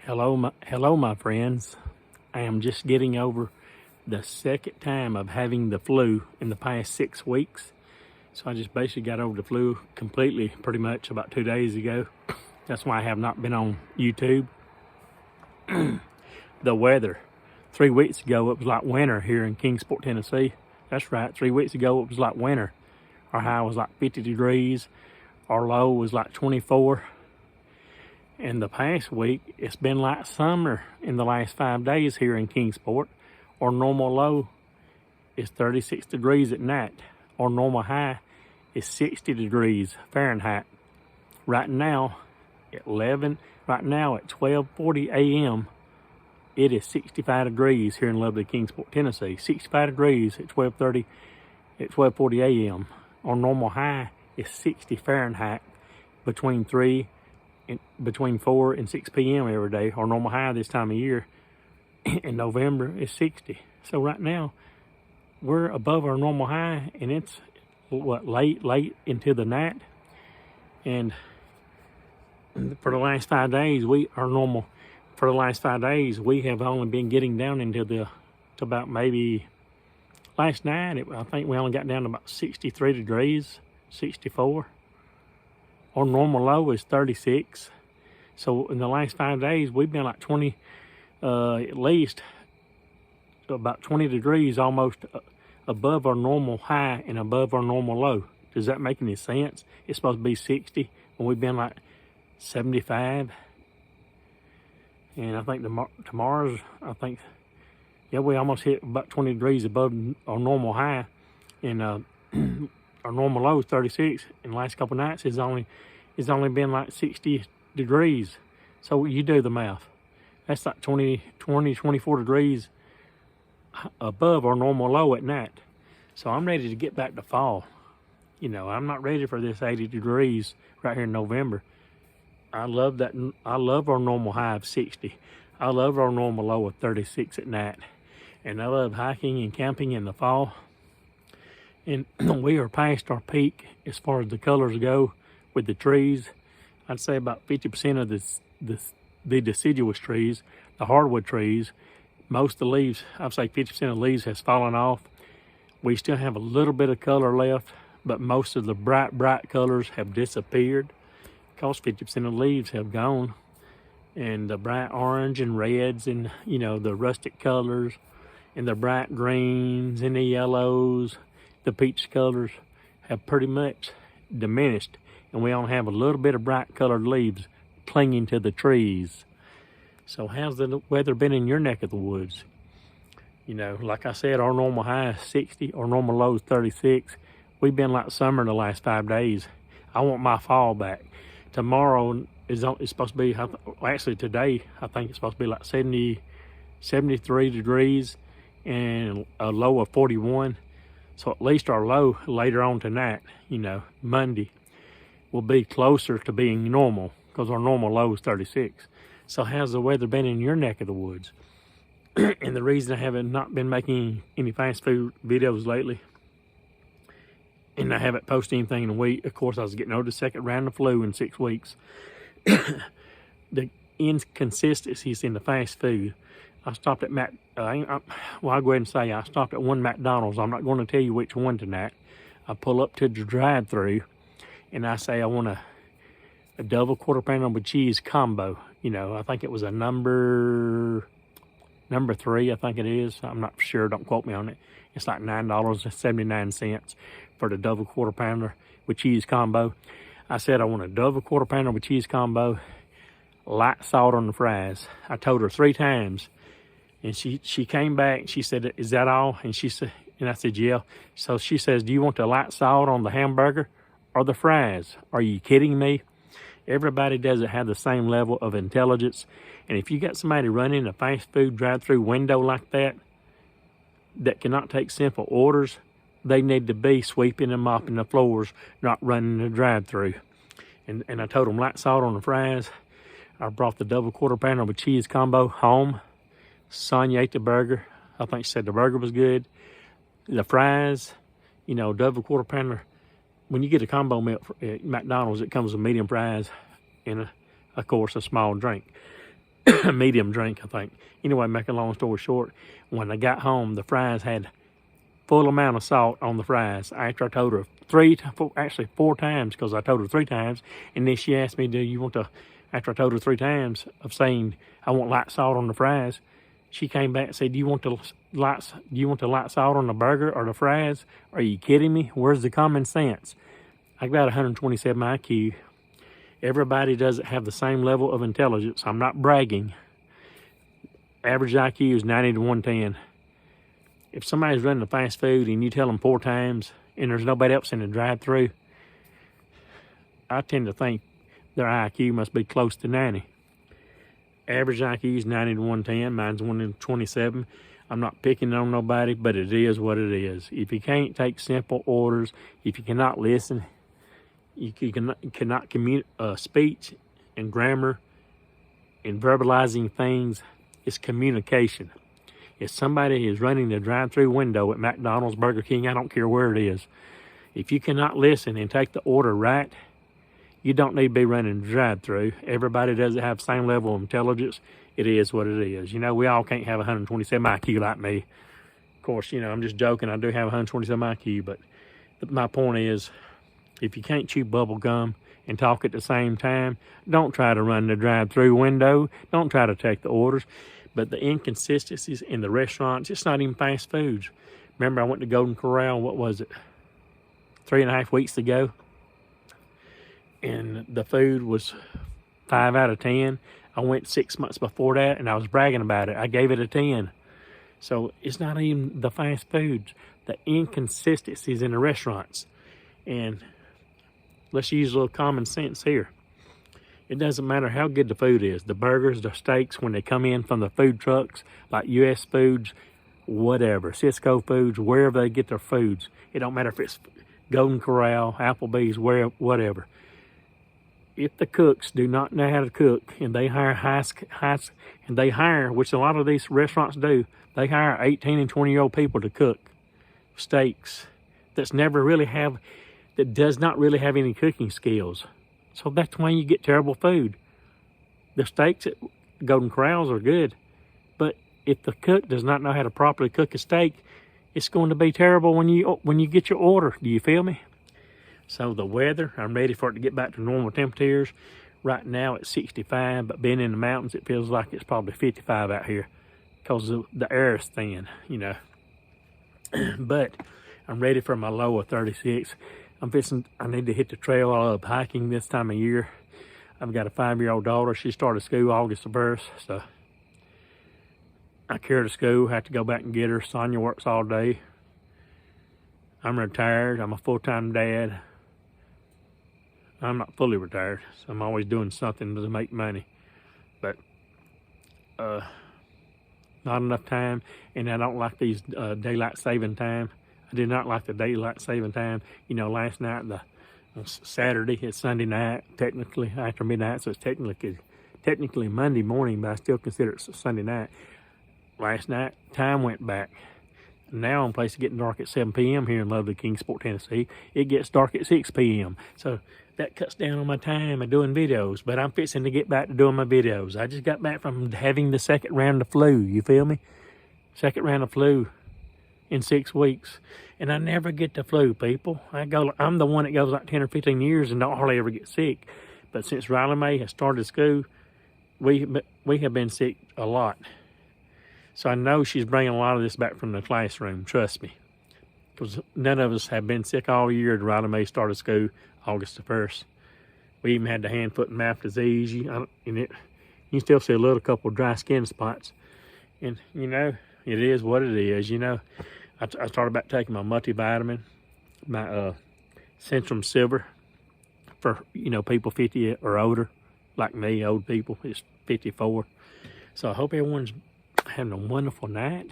Hello, my friends. I am just getting over the second time of having the flu in the past 6 weeks. So I just basically got over the flu completely, pretty much about 2 days ago. That's why I have not been on YouTube. The weather. 3 weeks ago, it was like winter here in Kingsport, Tennessee. That's right. 3 weeks ago, it was like winter. Our high was like 50 degrees. Our low was like 24. In the past week, it's been like summer in the last 5 days here in Kingsport. Our normal low is 36 degrees at night. Our normal high is 60 degrees Fahrenheit. Right now, at 12:40 a.m., it is 65 degrees here in lovely Kingsport, Tennessee. 65 degrees at 12:40 a.m. Our normal high is 60 Fahrenheit between 4 and 6 p.m. every day. Our normal high this time of year in November is 60. So right now, we're above our normal high, and it's late into the night. And for the last 5 days, we have only been getting down into about maybe last night. I think we only got down to about 63 degrees, 64. Our normal low is 36. So in the last 5 days, we've been like 20, at least about 20 degrees almost above our normal high and above our normal low. Does that make any sense? It's supposed to be 60 when we've been like 75. And I think tomorrow's, we almost hit about 20 degrees above our normal high. And our normal low is 36. And the last couple of nights, it's only been like 60 degrees. So you do the math. That's like 24 degrees above our normal low at night. So I'm ready to get back to fall. I'm not ready for this 80 degrees right here in November. I love that. I love our normal high of 60. I love our normal low of 36 at night. And I love hiking and camping in the fall. And we are past our peak as far as the colors go with the trees. I'd say about 50% of the deciduous trees, the hardwood trees, most of the leaves, I'd say 50% of the leaves has fallen off. We still have a little bit of color left, but most of the bright colors have disappeared because 50% of the leaves have gone. And the bright orange and reds and, the rustic colors and the bright greens and the yellows, the peach colors have pretty much diminished. And we only have a little bit of bright colored leaves clinging to the trees. So how's the weather been in your neck of the woods? Like I said, our normal high is 60, our normal low is 36. We've been like summer the last 5 days. I want my fall back. Tomorrow it's supposed to be, actually today, I think it's supposed to be like 73 degrees and a low of 41. So at least our low later on tonight, Monday, will be closer to being normal because our normal low is 36. So how's the weather been in your neck of the woods? And the reason I haven't not been making any fast food videos lately, and I haven't posted anything in a week, of course I was getting over the second round of flu in 6 weeks. The inconsistencies in the fast food. I stopped at I'll go ahead and say I stopped at one McDonald's. I'm not going to tell you which one tonight. I pull up to the drive-thru and I say I want a double quarter pounder with cheese combo. I think it was a number 3, I think it is. I'm not sure, don't quote me on it. It's like $9.79 for the double quarter pounder with cheese combo. I said I want a double quarter pounder with cheese combo, light salt on the fries. I told her 3 times. And she came back, she said, "Is that all?" And I said, "Yeah." So she says, "Do you want the light salt on the hamburger or the fries? Are you kidding me?" Everybody doesn't have the same level of intelligence. And if you got somebody running a fast food drive-through window like that cannot take simple orders, they need to be sweeping and mopping the floors, not running the drive-through. And I told them light salt on the fries. I brought the double quarter pounder with cheese combo home. Sonia ate the burger. I think she said the burger was good. The fries, double quarter pounder. When you get a combo meal at McDonald's, it comes with medium fries and, of course, a small drink. medium drink, I think. Anyway, make a long story short, when I got home, the fries had full amount of salt on the fries. After I told her four times, because I told her 3 times, and then she asked me, do you want to, after I told her 3 times of saying I want light salt on the fries, she came back and said, do you want the light salt on the burger or the fries? Are you kidding me? Where's the common sense? I got 127 IQ. Everybody doesn't have the same level of intelligence. I'm not bragging. Average IQ is 90 to 110. If somebody's running a fast food and you tell them 4 times and there's nobody else in the drive-thru, I tend to think their IQ must be close to 90. Average IQ is 90 to 110. Mine's 127. I'm not picking on nobody, but it is what it is. If you can't take simple orders, if you cannot listen, you cannot communicate speech and grammar and verbalizing things, it's communication. If somebody is running the drive-through window at McDonald's, Burger King, I don't care where it is, if you cannot listen and take the order right, you don't need to be running the drive-through. Everybody doesn't have the same level of intelligence. It is what it is. You know, we all can't have 127 IQ like me. Of course, you know, I'm just joking. I do have 127 IQ, but my point is, if you can't chew bubble gum and talk at the same time, don't try to run the drive-through window. Don't try to take the orders. But the inconsistencies in the restaurants, it's not even fast foods. Remember, I went to Golden Corral, what was it, 3.5 weeks ago? And the food was 5 out of 10. I went 6 months before that, and I was bragging about it. I gave it a 10. So it's not even the fast foods, the inconsistencies in the restaurants. And let's use a little common sense here. It doesn't matter how good the food is. The burgers, the steaks, when they come in from the food trucks, like U.S. Foods, whatever, Cisco Foods, wherever they get their foods. It don't matter if it's Golden Corral, Applebee's, whatever. If the cooks do not know how to cook, and they hire, which a lot of these restaurants do, they hire 18 and 20-year-old people to cook steaks that does not really have any cooking skills. So that's why you get terrible food. The steaks at Golden Corrals are good, but if the cook does not know how to properly cook a steak, it's going to be terrible when you get your order. Do you feel me? So the weather, I'm ready for it to get back to normal temperatures. Right now it's 65, but being in the mountains, it feels like it's probably 55 out here because the air is thin, you know. But I'm ready for my low of 36. I need to hit the trail. I love hiking this time of year. I've got a 5-year-old daughter. She started school August the 1st, so I carry her to school, have to go back and get her. Sonia works all day. I'm retired. I'm a full-time dad. I'm not fully retired, so I'm always doing something to make money. But not enough time, and I don't like these daylight saving time. I did not like the daylight saving time. You know, last night, Saturday, it's Sunday night, technically after midnight, so it's technically Monday morning, but I still consider it Sunday night. Last night, time went back. Now I'm placed to getting dark at 7 p.m. here in lovely Kingsport, Tennessee. It gets dark at 6 p.m. So that cuts down on my time of doing videos, but I'm fixing to get back to doing my videos. I just got back from having the second round of flu, you feel me? Second round of flu in 6 weeks. And I never get the flu, people. I'm the one that goes like 10 or 15 years and don't hardly ever get sick. But since Riley Mae has started school, we have been sick a lot. So I know she's bringing a lot of this back from the classroom, trust me. Because none of us have been sick all year. Riley Mae started school August the 1st. We even had the hand, foot, and mouth disease. You still see a little couple dry skin spots. And, you know, it is what it is, you know. I started back taking my multivitamin, my Centrum Silver for, you know, people 50 or older, like me, old people. It's 54. So I hope everyone's having a wonderful night.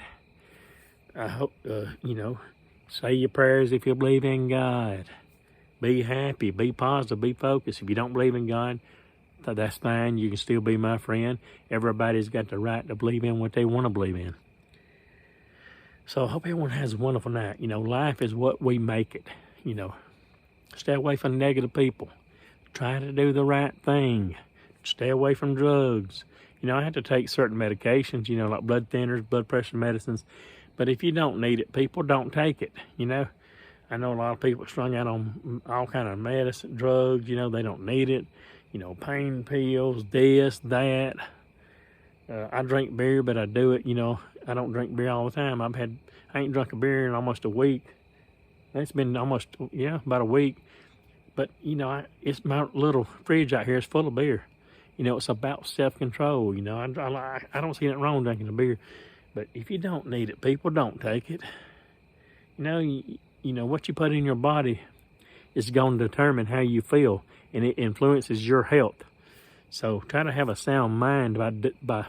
I hope, you know, say your prayers if you believe in God. Be happy, be positive, be focused. If you don't believe in God, that's fine. You can still be my friend. Everybody's got the right to believe in what they want to believe in. So I hope everyone has a wonderful night. You know, life is what we make it. You know, stay away from negative people. Try to do the right thing. Stay away from drugs. You know, I have to take certain medications, you know, like blood thinners, blood pressure medicines. But if you don't need it, people don't take it, you know. I know a lot of people strung out on all kind of medicine, drugs, you know, they don't need it. You know, pain pills, this, that. I drink beer, but I do it, you know, I don't drink beer all the time. I ain't drunk a beer in almost a week. It's been almost, yeah, about a week. But, you know, it's my little fridge out here is full of beer. You know, it's about self-control, you know. I don't see nothing wrong drinking a beer. But if you don't need it, people don't take it. You know, what you put in your body is going to determine how you feel, and it influences your health. So try to have a sound mind by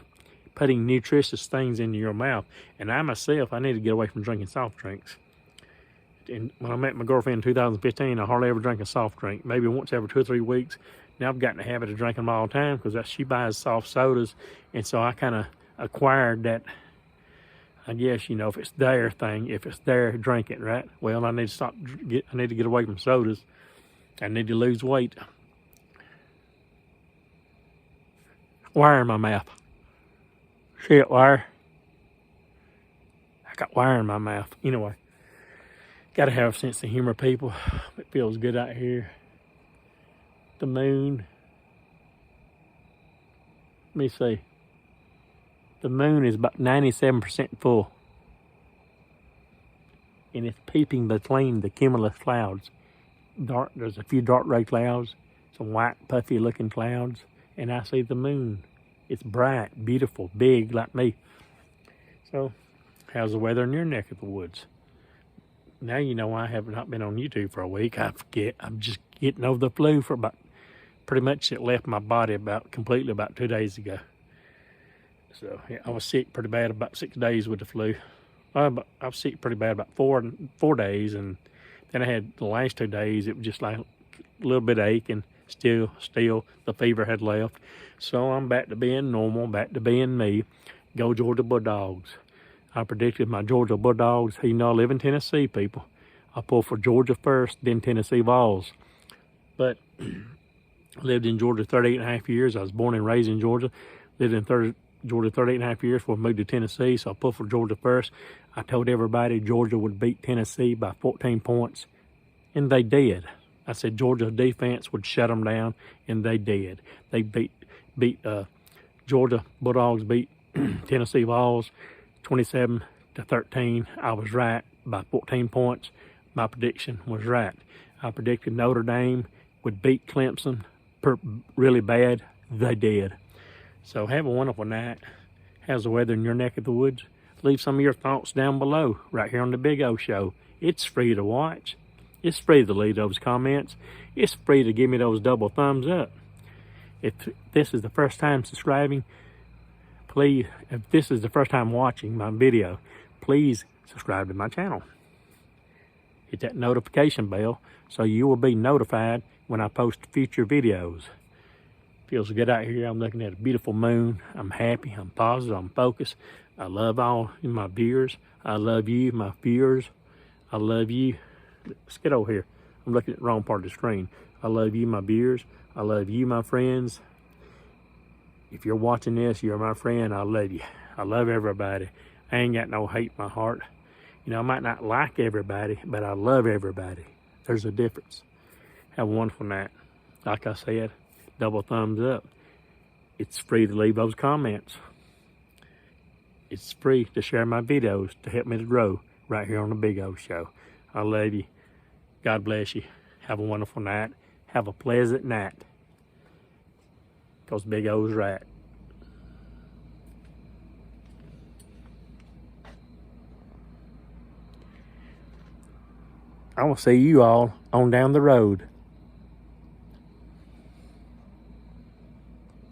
putting nutritious things into your mouth. And I myself, I need to get away from drinking soft drinks. And when I met my girlfriend in 2015, I hardly ever drank a soft drink, maybe once every 2 or 3 weeks. Now I've gotten the habit of drinking them all the time because she buys soft sodas. And so I kind of acquired that, I guess, you know, if it's there thing, if it's there, drink it, right? Well, I need to get away from sodas. I need to lose weight. Wire in my mouth. See it, wire? I got wire in my mouth. Anyway, gotta have a sense of humor, people. It feels good out here. The moon. Let me see. The moon is about 97% full. And it's peeping between the cumulus clouds. There's a few dark gray clouds, some white puffy looking clouds, and I see the moon. It's bright, beautiful, big like me. So, how's the weather in your neck of the woods? Now you know I have not been on YouTube for a week. I'm just getting over the flu for pretty much it left my body completely about 2 days ago. So yeah, I was sick pretty bad about 6 days with the flu. I was sick pretty bad about 4 days, and then I had the last 2 days, it was just like a little bit of aching. Still, the fever had left. So I'm back to being normal, back to being me. Go Georgia Bulldogs. I predicted my Georgia Bulldogs. You know, I live in Tennessee, people. I pull for Georgia first, then Tennessee Vols. But I lived in Georgia 38 and a half years. I was born and raised in Georgia. Lived in Georgia 38 and a half years before I moved to Tennessee, so I pulled for Georgia first. I told everybody Georgia would beat Tennessee by 14 points, and they did. I said Georgia defense would shut them down, and they did. They beat Georgia Bulldogs beat Tennessee Vols 27-13. I was right by 14 points. My prediction was right. I predicted Notre Dame would beat Clemson really bad. They did. So have a wonderful night. How's the weather in your neck of the woods? Leave some of your thoughts down below right here on the Big O Show. It's free to watch. It's free to leave those comments. It's free to give me those double thumbs up. If this is the first time subscribing, please, if this is the first time watching my video, please subscribe to my channel. Hit that notification bell so you will be notified when I post future videos. Feels good out here. I'm looking at a beautiful moon. I'm happy. I'm positive. I'm focused. I love all my viewers. I love you, my viewers. I love you. Let's get over here. I'm looking at the wrong part of the screen. I love you, my viewers. I love you, my friends. If you're watching this, you're my friend. I love you. I love everybody. I ain't got no hate in my heart. You know, I might not like everybody, but I love everybody. There's a difference. Have a wonderful night. Like I said, double thumbs up. It's free to leave those comments. It's free to share my videos to help me to grow right here on the Big O Show. I love you. God bless you. Have a wonderful night. Have a pleasant night. Because Big O's right. I will see you all on down the road.